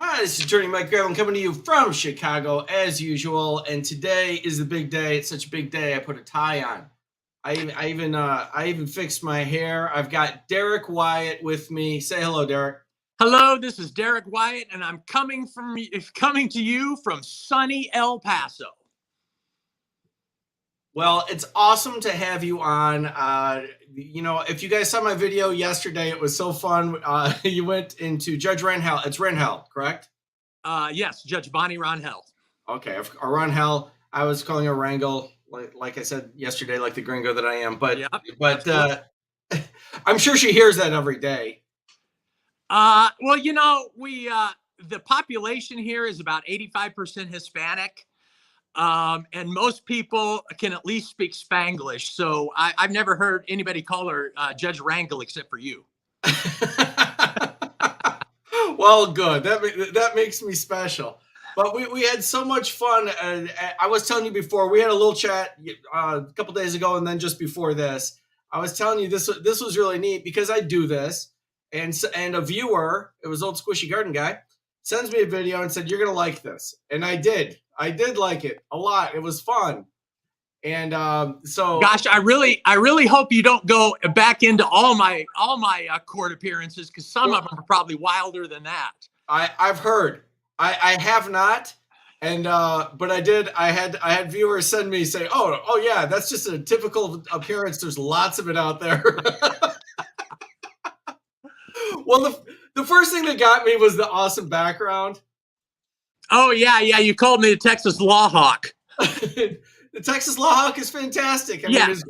Hi, this is Attorney Mike Gravel coming to you from Chicago as usual. And today is the big day. It's such a big day. I put a tie on. I even fixed my hair. I've got Derek Wyatt with me. Say hello, Derek. Hello, this is Derek Wyatt, and I'm coming to you from sunny El Paso. Well, it's awesome to have you on. If you guys saw my video yesterday, it was so fun. You went into Judge Rangel. It's Rangel, correct? Yes, Judge Bonnie Rangel. Okay, Rangel. I was calling her Rangel, like I said yesterday, like the gringo that I am. But I'm sure she hears that every day. Well, the population here is about 85% Hispanic. And most people can at least speak Spanglish. So I've never heard anybody call her Judge Rangel except for you. Well, good. That makes me special. But we had so much fun. I was telling you before, we had a little chat a couple days ago, and then just before this, I was telling you this was really neat because I do this, and a viewer, it was Old Squishy Garden Guy, sends me a video and said, "You're gonna like this," and I did. I did like it a lot. It was fun. And gosh, I really hope you don't go back into all my court appearances, because some of them are probably wilder than that. I've heard. I have not, and but I did. I had viewers send me say, "Oh yeah, that's just a typical appearance. There's lots of it out there." Well, the first thing that got me was the awesome background. Oh yeah, you called me the Texas Law Hawk. The Texas Law Hawk is fantastic. I mean, his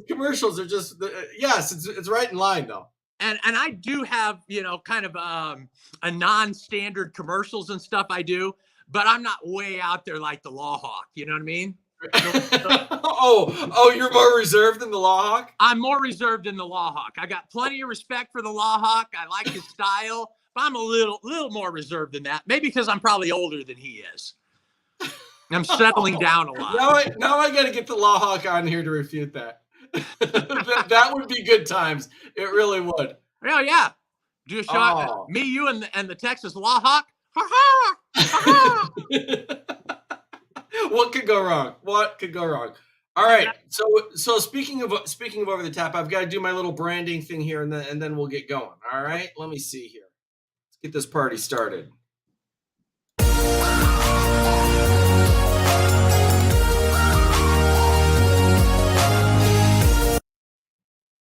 commercials are just yes, it's right in line though. And I do have, kind of a non-standard commercials and stuff I do, but I'm not way out there like the Law Hawk. You know what I mean? Oh, you're more reserved than the Law Hawk? I'm more reserved than the Law Hawk. I got plenty of respect for the Law Hawk. I like his style, but I'm a little more reserved than that. Maybe because I'm probably older than he is. I'm settling down a lot. Now I got to get the Law Hawk on here to refute that. That would be good times. It really would. Oh yeah, do a shot. Me, you, and the Texas Law Hawk. What could go wrong? What could go wrong? All right. So speaking of over the top, I've got to do my little branding thing here, and then we'll get going. All right. Let me see here. Let's get this party started.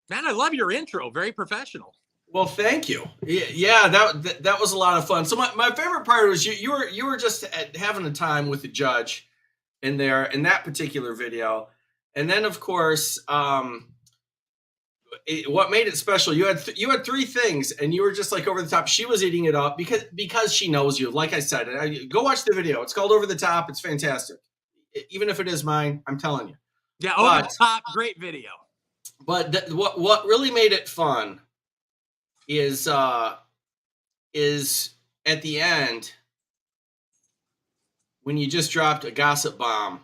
Man, I love your intro. Very professional. Well, thank you. Yeah, that was a lot of fun. So my favorite part was you were just having a time with the judge in that particular video, and then of course, what made it special? You had three things, and you were just like over the top. She was eating it up because she knows you. Like I said, go watch the video. It's called Over the Top. It's fantastic. Even if it is mine, I'm telling you. Yeah, Over the Top, great video. But what really made it fun is at the end when you just dropped a gossip bomb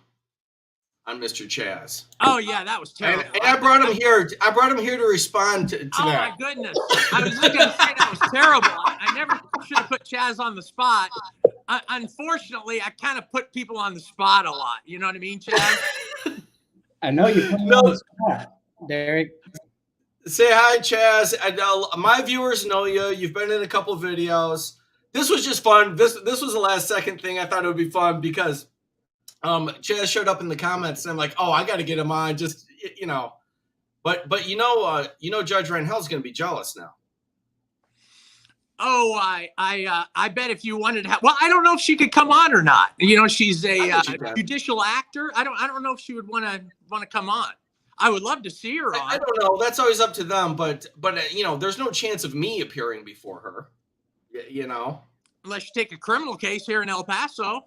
on Mr. Chaz. Oh yeah, that was terrible. And I brought him here. I brought him here to respond to that. Oh my goodness! I was just going to say that was terrible. I never should have put Chaz on the spot. Unfortunately, I kind of put people on the spot a lot. You know what I mean, Chaz? I know you put me on the spot, Derek. Say hi, Chaz. My viewers know you. You've been in a couple of videos. This was just fun. This was the last second thing. I thought it would be fun because Chaz showed up in the comments, and I'm like, oh, I got to get him on. Just But Judge Rangel's going to be jealous now. Oh, I bet if you wanted to have, well, I don't know if she could come on or not. She's a judicial actor. I don't know if she would want to come on. I would love to see her on. I don't know. That's always up to them. But there's no chance of me appearing before her. Unless you take a criminal case here in El Paso.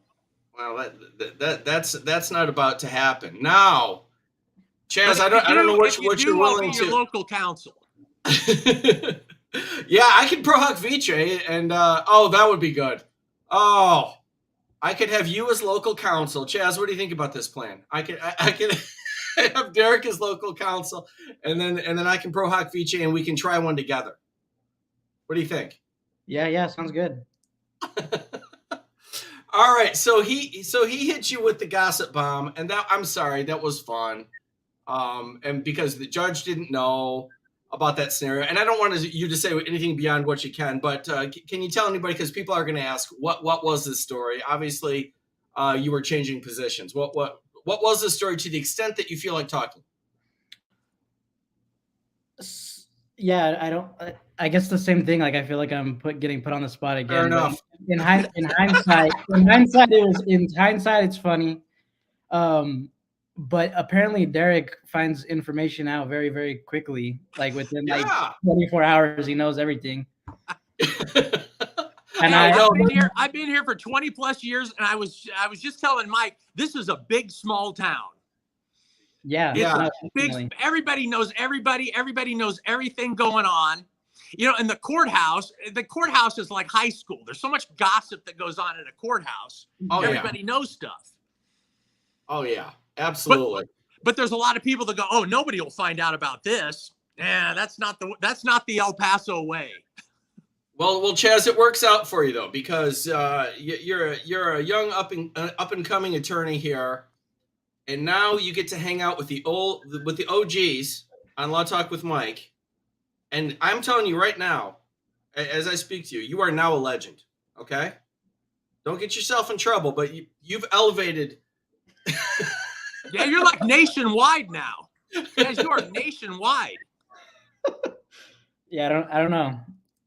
Well, that's not about to happen. Now, Chaz, I don't know what you're willing to. Your local counsel. Yeah, I could pro hoc vice, and that would be good. Oh, I could have you as local counsel. Chaz, what do you think about this plan? I could have Derek as local counsel, and then I can pro hoc vice, and we can try one together. What do you think? Yeah, sounds good. All right, so he hit you with the gossip bomb, and that I'm sorry, that was fun. And because the judge didn't know about that scenario, and I don't want you to say anything beyond what you can, but can you tell anybody, because people are going to ask, what was this story? Obviously, you were changing positions. What was the story to the extent that you feel like talking? Yeah, I guess the same thing. Like I feel like I'm getting put on the spot again. Fair enough. In hindsight, it's funny. But apparently Derek finds information out very, very quickly. Like within like 24 hours, he knows everything. And I've been here for 20 plus years, and I was just telling Mike, this is a big small town. Yeah, big. Everybody knows everybody. Everybody knows everything going on. You know, and the courthouse is like high school. There's so much gossip that goes on in a courthouse. Everybody knows stuff. Oh yeah, absolutely. But there's a lot of people that go, "Oh, nobody will find out about this." Yeah, that's not the El Paso way. Well, Chaz, it works out for you though, because you're a young up and coming attorney here. And now you get to hang out with the OGs on Law Talk with Mike. And I'm telling you right now, as I speak to you, you are now a legend. Okay? Don't get yourself in trouble, but you've elevated. Yeah, you're like nationwide now. Yes, you are nationwide. Yeah, I don't know.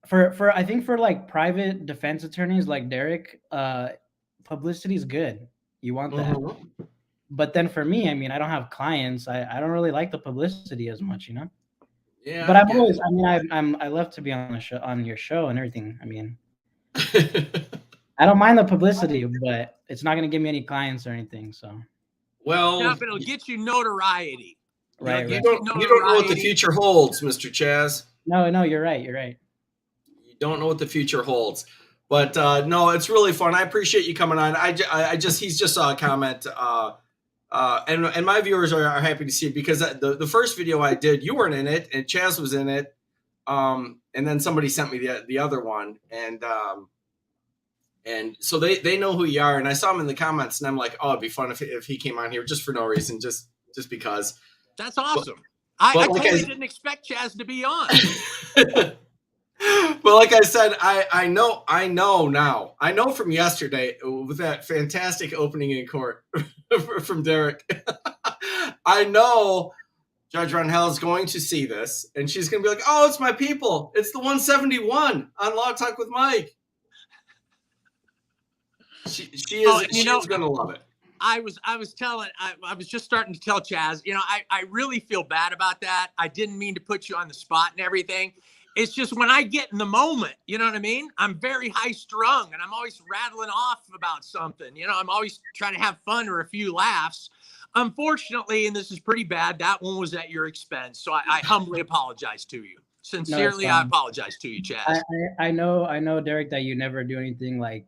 For I think for like private defense attorneys like Derek, publicity is good. You want that. Mm-hmm. But then for me, I mean, I don't have clients. I don't really like the publicity as much, you know? Yeah. But I love to be on the show, on your show and everything. I mean, I don't mind the publicity, but it's not going to give me any clients or anything. So, well, yeah, but it'll get you notoriety. Right. You don't know what the future holds, Mr. Chaz. No, you're right. You're right. You don't know what the future holds. But no, it's really fun. I appreciate you coming on. He's just saw a comment. And my viewers are happy to see it, because the first video I did, you weren't in it, and Chaz was in it. And then somebody sent me the other one, and so they know who you are. And I saw him in the comments, and I'm like, oh, it'd be fun if he came on here just for no reason, just because. That's awesome. I totally didn't expect Chaz to be on. But like I said, I know now. I know from yesterday with that fantastic opening in court from Derek. I know Judge Ronhell is going to see this, and she's going to be like, "Oh, it's my people. It's the 171 on Law Talk with Mike." She is. She's going to love it. I was just starting to tell Chaz, I really feel bad about that. I didn't mean to put you on the spot and everything. It's just when I get in the moment, you know what I mean? I'm very high strung, and I'm always rattling off about something. I'm always trying to have fun or a few laughs. Unfortunately, and this is pretty bad, that one was at your expense. So I humbly apologize to you. Sincerely, I apologize to you, Chaz. I know, Derek, that you never do anything like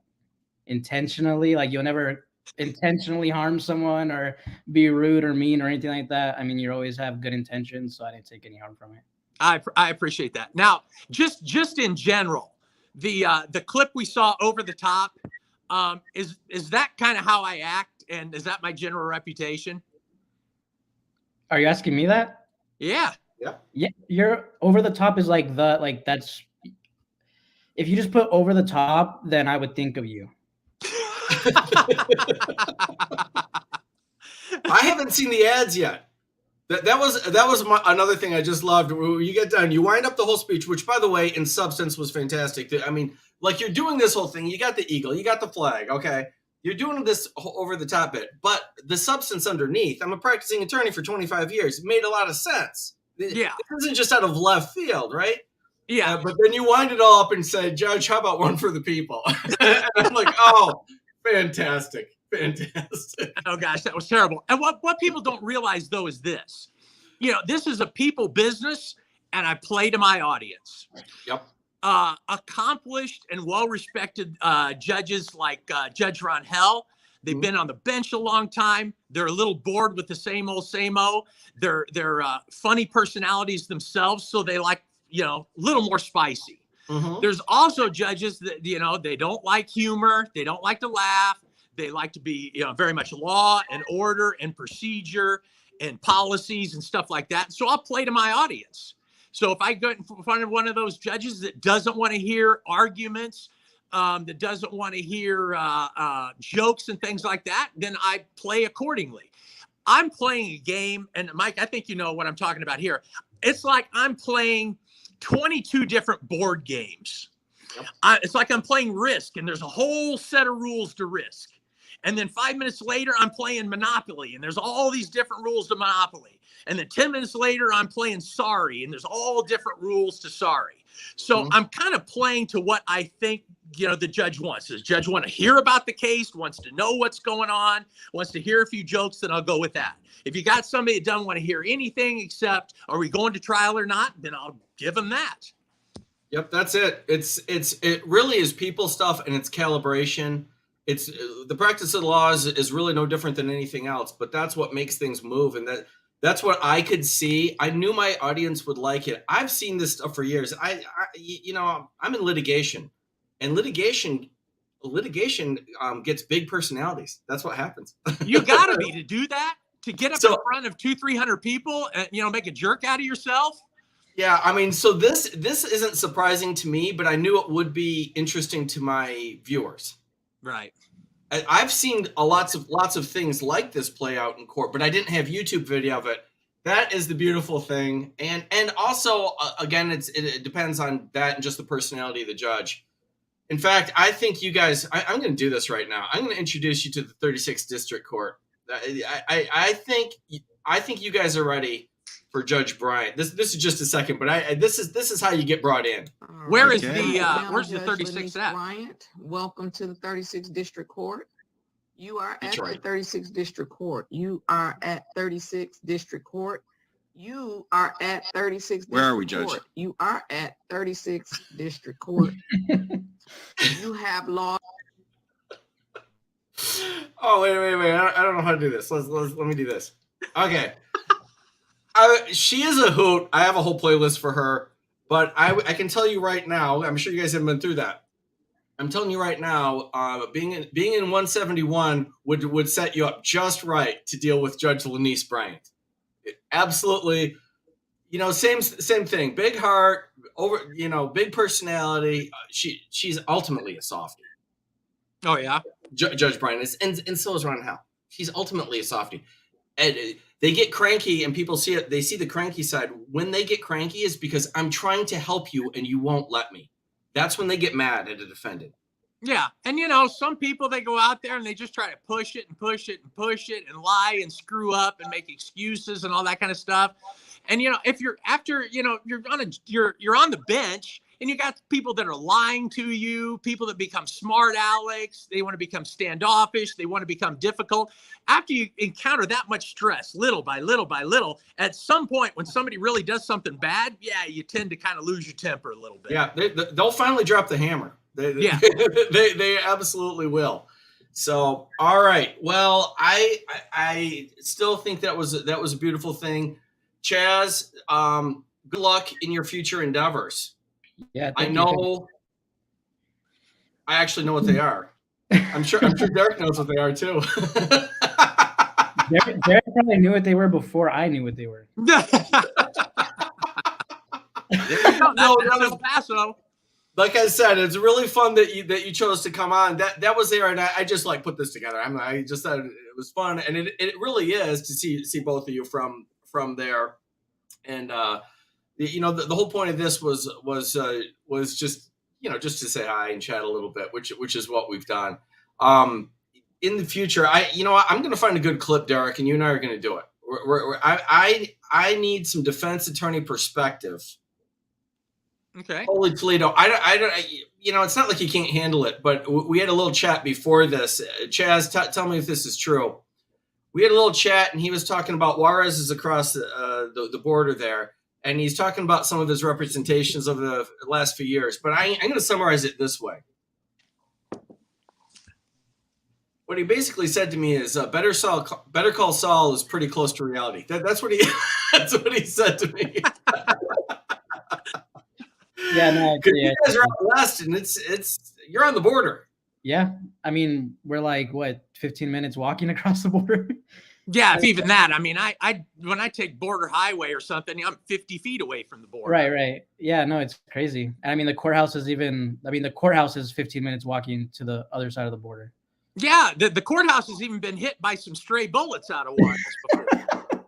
intentionally. Like you'll never intentionally harm someone or be rude or mean or anything like that. I mean, you always have good intentions, so I didn't take any harm from it. I appreciate that. Now, just in general, the clip we saw over the top, is that kind of how I act, and is that my general reputation? Are you asking me that? Yeah. Yeah. You're over the top is that's. If you just put over the top, then I would think of you. I haven't seen the ads yet. That was another thing I just loved. You get done, you wind up the whole speech, which, by the way, in substance was fantastic. I mean, like, you're doing this whole thing. You got the eagle, you got the flag. Okay, you're doing this over the top bit, but the substance underneath. I'm a practicing attorney for 25 years. It made a lot of sense. Yeah, it isn't just out of left field, right? Yeah, but then you wind it all up and say, "Judge, how about one for the people?" And I'm like, "Oh, fantastic. Oh gosh, that was terrible." And what people don't realize though is this, this is a people business, and I play to my audience. Yep. Accomplished and well-respected judges like Judge Ronhell. They've been on the bench a long time. They're a little bored with the same old. They're funny personalities themselves, so they like, a little more spicy. Mm-hmm. There's also judges that, they don't like humor. They don't like to laugh. They like to be, very much law and order and procedure and policies and stuff like that. So I'll play to my audience. So if I go in front of one of those judges that doesn't want to hear arguments, that doesn't want to hear jokes and things like that, then I play accordingly. I'm playing a game, and Mike, I think you know what I'm talking about here. It's like I'm playing 22 different board games. Yep. It's like I'm playing Risk, and there's a whole set of rules to Risk. And then 5 minutes later, I'm playing Monopoly, and there's all these different rules to Monopoly. And then 10 minutes later, I'm playing Sorry, and there's all different rules to Sorry. So I'm kind of playing to what I think, the judge wants. Does the judge want to hear about the case, wants to know what's going on, wants to hear a few jokes, then I'll go with that. If you got somebody that doesn't want to hear anything except, are we going to trial or not, then I'll give them that. Yep, that's it. It really is people stuff, and it's calibration. It's the practice of the law is really no different than anything else, but that's what makes things move. And that's what I could see. I knew my audience would like it. I've seen this stuff for years. I'm in litigation, and litigation gets big personalities. That's what happens. You gotta be to do that, to get up in front of 200-300 people and, make a jerk out of yourself. Yeah, I mean, so this isn't surprising to me, but I knew it would be interesting to my viewers. Right. I've seen lots of things like this play out in court, but I didn't have YouTube video of it. That is the beautiful thing, and also again, it depends on that and just the personality of the judge. In fact, I think you guys, I'm going to do this right now. I'm going to introduce you to the 36th District Court. I think you guys are ready for Judge Bryant. This is just a second, but this is how you get brought in. Where's the 36th at? Bryant, welcome to the 36th District Court. You are at Detroit. the 36th District Court. You are at 36th District Court. You are at 36th. Where are we, Judge? Court. You are at 36th District Court. You have lost. Oh, wait. I don't know how to do this. Let me do this. Okay. She is a hoot. I have a whole playlist for her, but I can tell you right now, I'm sure you guys haven't been through that. I'm telling you right now, being in 171 would set you up just right to deal with Judge Lanice Bryant. Absolutely. Same thing. Big heart, big personality. She's ultimately a softie. Oh yeah. Judge Bryant is, and so is Ron Howell. She's ultimately a softie. And they get cranky, and people see it. They see the cranky side. When they get cranky is because I'm trying to help you and you won't let me. That's when they get mad at a defendant. Yeah. And, some people, they go out there and they just try to push it and push it and push it and lie and screw up and make excuses and all that kind of stuff. And, if you're after, you're on the bench and you got people that are lying to you, people that become smart Alex, they want to become standoffish, they want to become difficult. After you encounter that much stress, little by little by little, at some point when somebody really does something bad, yeah, you tend to kind of lose your temper a little bit. Yeah, they'll finally drop the hammer. Yeah. They absolutely will. So, all right. Well, I still think that was a beautiful thing. Chaz, good luck in your future endeavors. Yeah, I know. I actually know what they are. I'm sure Derek knows what they are too. Derek probably knew what they were before I knew what they were. No, El Paso. Like I said, it's really fun that you chose to come on. That was there, and I just put this together. I just thought it was fun, and it really is to see both of you from there. And the whole point of this was just just to say hi and chat a little bit, which is what we've done. In the future, I'm going to find a good clip, Derek, and you and I are going to do it. I need some defense attorney perspective. Okay. Holy Toledo. I don't, it's not like you can't handle it, but we had a little chat before this. Chaz, tell me if this is true. We had a little chat, and he was talking about Juarez is across the border there, and he's talking about some of his representations over the last few years. But I'm going to summarize it this way. What he basically said to me is, Better Call Saul is pretty close to reality. That's what he said to me. Yeah, no, you guys are out west, and it's you're on the border. Yeah, I mean, we're like what 15 minutes walking across the border. Yeah, if even that. I mean, I when I take border highway or something, I'm 50 feet away from the border. Right. Yeah, no, it's crazy. And I mean, the courthouse is even. I mean, the courthouse is 15 minutes walking to the other side of the border. Yeah, the courthouse has even been hit by some stray bullets out of Wyatt before.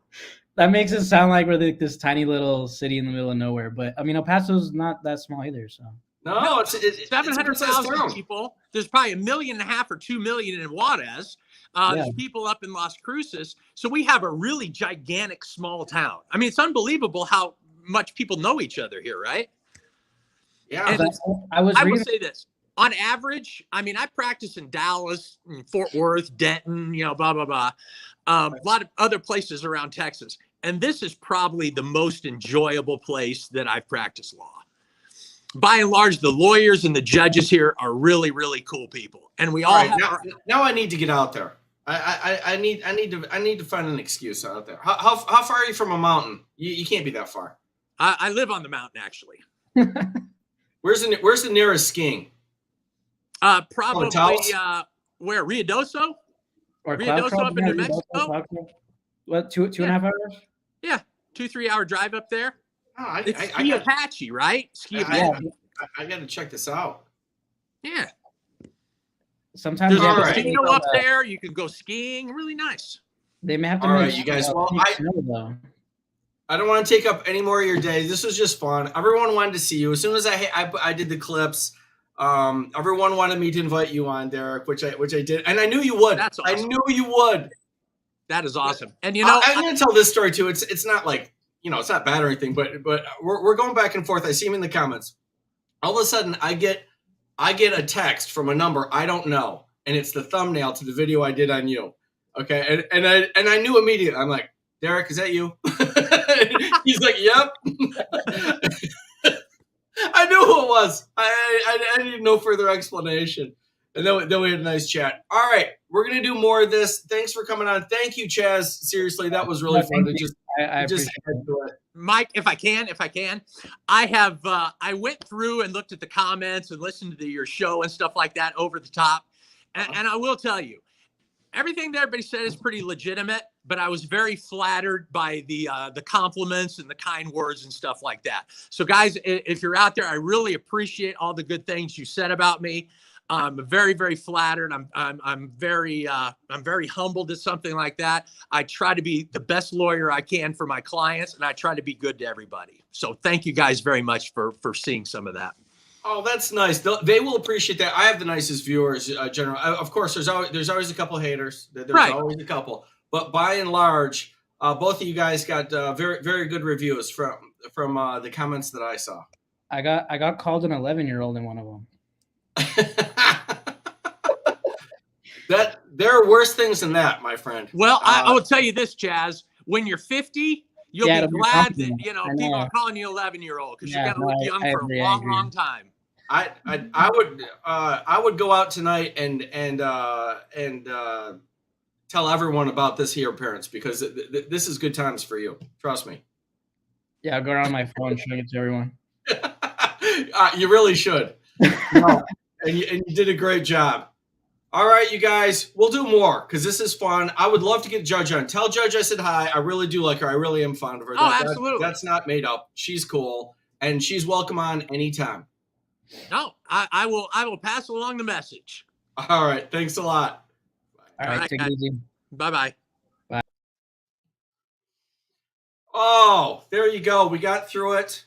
That makes it sound like we're like this tiny little city in the middle of nowhere. But I mean, El Paso's not that small either. So No, it's 700,000 people. There's probably 1.5 million or 2 million in Juarez. There's people up in Las Cruces. So we have a really gigantic small town. I mean, it's unbelievable how much people know each other here, right? Yeah. And I will say this. On average, I mean, I practice in Dallas, Fort Worth, Denton, blah, blah, blah. A lot of other places around Texas. And this is probably the most enjoyable place that I've practiced law. By and large, the lawyers and the judges here are really, really cool people. And we all now I need to get out there. I need to find an excuse out there. How far are you from a mountain? You can't be that far. I live on the mountain, actually. Where's the nearest skiing? Probably where? Ruidoso? Or Ruidoso up in New Mexico? What, two and a half hours? Yeah, 2-3 hour drive up there. Oh, it's Ski Apache, right? Ski Apache. I got to check this out. Yeah. Sometimes there's a casino up there. You can go skiing. Really nice. They may have to. All right, you guys. Well, I don't want to take up any more of your day. This was just fun. Everyone wanted to see you. As soon as I did the clips, everyone wanted me to invite you on, Derek, which I did, and I knew you would. That's awesome. I knew you would. That is awesome. And I'm going to tell this story too. It's not like it's not bad or anything, but we're going back and forth. I see him in the comments. All of a sudden, I get a text from a number I don't know, and it's the thumbnail to the video I did on you. Okay, and I knew immediately. I'm like, Derek, is that you? He's like, yep. I knew who it was. I need no further explanation. And then we had a nice chat. All right, we're gonna do more of this. Thanks for coming on. Thank you, Chaz. Seriously, that was really fun. I appreciate it. Mike, if I can, I went through and looked at the comments and listened to your show and stuff like that over the top. And I will tell you, everything that everybody said is pretty legitimate, but I was very flattered by the compliments and the kind words and stuff like that. So guys, if you're out there, I really appreciate all the good things you said about me. I'm very, very flattered. I'm very humbled at something like that. I try to be the best lawyer I can for my clients, and I try to be good to everybody. So thank you guys very much for seeing some of that. Oh, that's nice. They will appreciate that. I have the nicest viewers, general. Of course, there's always a couple haters. There's always a couple, but by and large, both of you guys got very, very good reviews from the comments that I saw. I got called an 11-year-old in one of them. That there are worse things than that, my friend. Well, I will tell you this, Chaz. When you're 50, you'll be glad that people are calling you 11-year-old because you got to look young for a long time. I would go out tonight and tell everyone about this here appearance because this is good times for you. Trust me. Yeah, I'll go around my phone showing it to everyone. You really should. No, and you did a great job. All right, you guys, we'll do more because this is fun. I would love to get Judge on. Tell Judge I said hi. I really do like her. I really am fond of her. Oh, absolutely. That's not made up. She's cool, and she's welcome on anytime. No, I will pass along the message. All right, thanks a lot. All right, take it easy. Bye-bye. Bye. Oh, there you go. We got through it.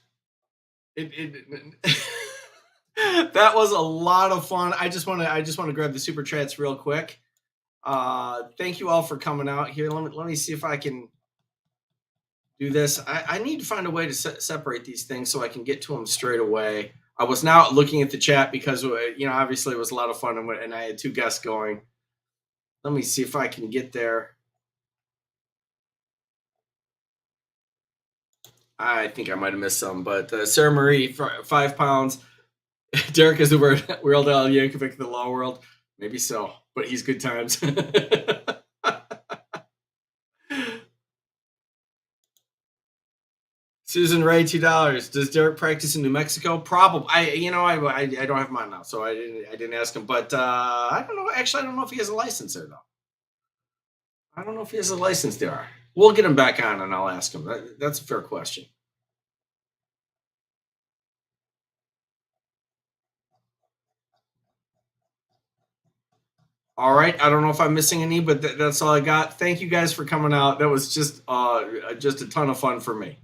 That was a lot of fun. I just want to grab the super chats real quick. Thank you all for coming out here. Let me see if I can do this. I need to find a way to separate these things so I can get to them straight away. I was now looking at the chat because obviously it was a lot of fun and I had two guests going. Let me see if I can get there. I think I might have missed some, but Sarah Marie, 5 pounds. Derek is the world Al Yankovic of the law world. Maybe so, but he's good times. Susan Ray, $2. Does Derek practice in New Mexico? Probably. I don't have mine now, so I didn't ask him. But I don't know. Actually, I don't know if he has a license there though. I don't know if he has a license there. We'll get him back on, and I'll ask him. That's a fair question. All right. I don't know if I'm missing any, but that's all I got. Thank you guys for coming out. That was just a ton of fun for me.